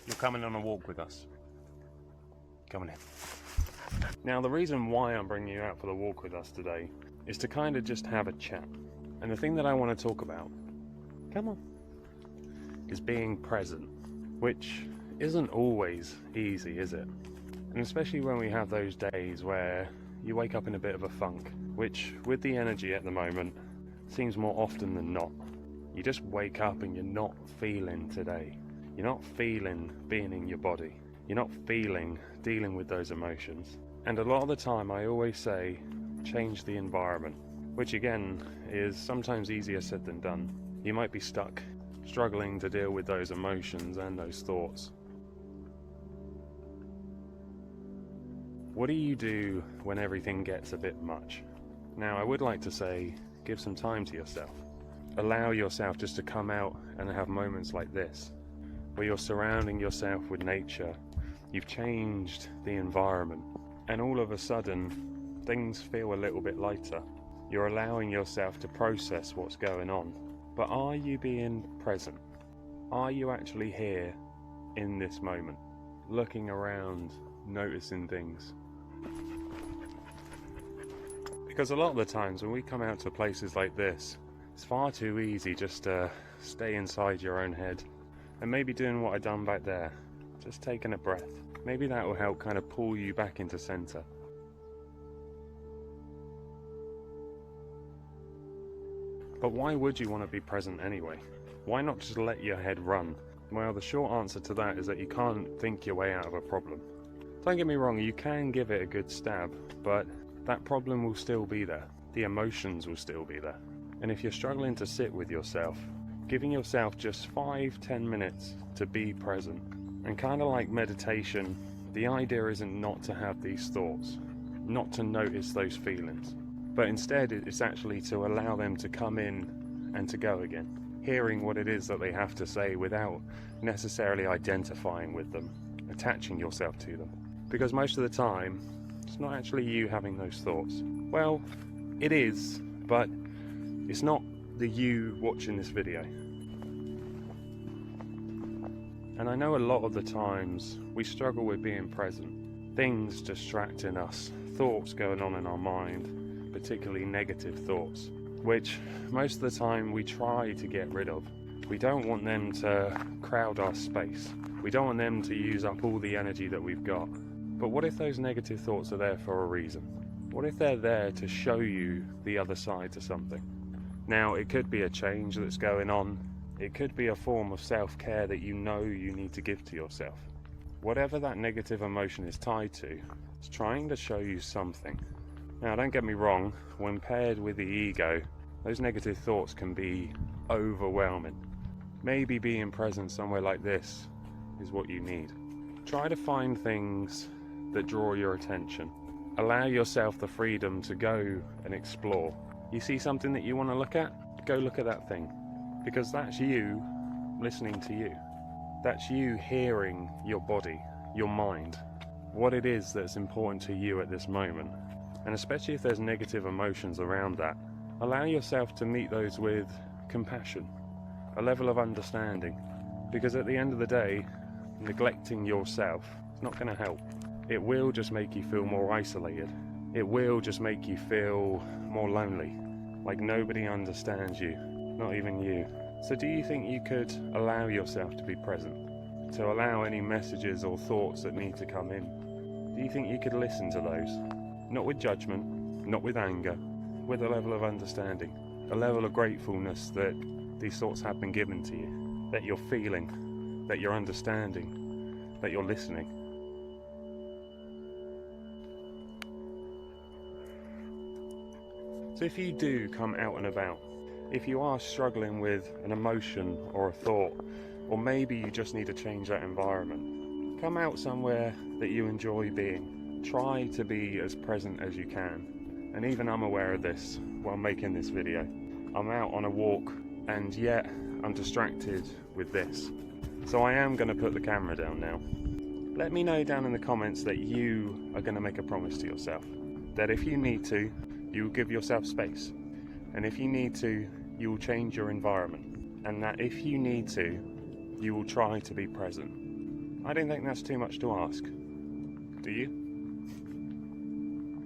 You're coming on a walk with us. Coming in. Now, the reason why I'm bringing you out for the walk with us today is to kind of just have a chat. And the thing that I want to talk about, come on, is being present, which isn't always easy, is it? And especially when we have those days where you wake up in a bit of a funk, which with the energy at the moment seems more often than not. You just wake up and you're not feeling today. You're not feeling being in your body. You're not feeling dealing with those emotions. And a lot of the time I always say, change the environment, which again is sometimes easier said than done. You might be stuck, struggling to deal with those emotions and those thoughts. What do you do when everything gets a bit much? Now, I would like to say, give some time to yourself. Allow yourself just to come out and have moments like this, where you're surrounding yourself with nature. You've changed the environment, and all of a sudden, things feel a little bit lighter. You're allowing yourself to process what's going on. But are you being present? Are you actually here in this moment? Looking around, noticing things? Because a lot of the times when we come out to places like this, it's far too easy just to stay inside your own head. And maybe doing what I done back there, just taking a breath. Maybe that will help kind of pull you back into center. But why would you want to be present anyway? Why not just let your head run? Well, the short answer to that is that you can't think your way out of a problem. Don't get me wrong, you can give it a good stab, but that problem will still be there. The emotions will still be there. And if you're struggling to sit with yourself, giving yourself just 5-10 minutes to be present. And kind of like meditation, the idea isn't not to have these thoughts, not to notice those feelings, but instead it's actually to allow them to come in and to go again, hearing what it is that they have to say without necessarily identifying with them, attaching yourself to them. Because most of the time, it's not actually you having those thoughts. Well, it is, but it's not the you watching this video. And I know a lot of the times we struggle with being present. Things distracting us, thoughts going on in our mind, particularly negative thoughts, which most of the time we try to get rid of. We don't want them to crowd our space. We don't want them to use up all the energy that we've got. But what if those negative thoughts are there for a reason? What if they're there to show you the other side to something? Now, it could be a change that's going on. It could be a form of self-care that you know you need to give to yourself. Whatever that negative emotion is tied to, it's trying to show you something. Now, don't get me wrong, when paired with the ego, those negative thoughts can be overwhelming. Maybe being present somewhere like this is what you need. Try to find things that draw your attention. Allow yourself the freedom to go and explore. You see something that you want to look at? Go look at that thing. Because that's you listening to you. That's you hearing your body, your mind, what it is that's important to you at this moment. And especially if there's negative emotions around that, allow yourself to meet those with compassion, a level of understanding. Because at the end of the day, neglecting yourself is not going to help. It will just make you feel more isolated. It will just make you feel more lonely, like nobody understands you. Not even you. So do you think you could allow yourself to be present? To allow any messages or thoughts that need to come in? Do you think you could listen to those? Not with judgment, not with anger, with a level of understanding, a level of gratefulness that these thoughts have been given to you, that you're feeling, that you're understanding, that you're listening. So if you do come out and about, if you are struggling with an emotion or a thought, or maybe you just need to change that environment, come out somewhere that you enjoy being. Try to be as present as you can. And even I'm aware of this while making this video. I'm out on a walk and yet I'm distracted with this. So I am going to put the camera down now. Let me know down in the comments that you are going to make a promise to yourself. That if you need to, you will give yourself space. And if you need to, you will change your environment. And that if you need to, you will try to be present. I don't think that's too much to ask. Do you?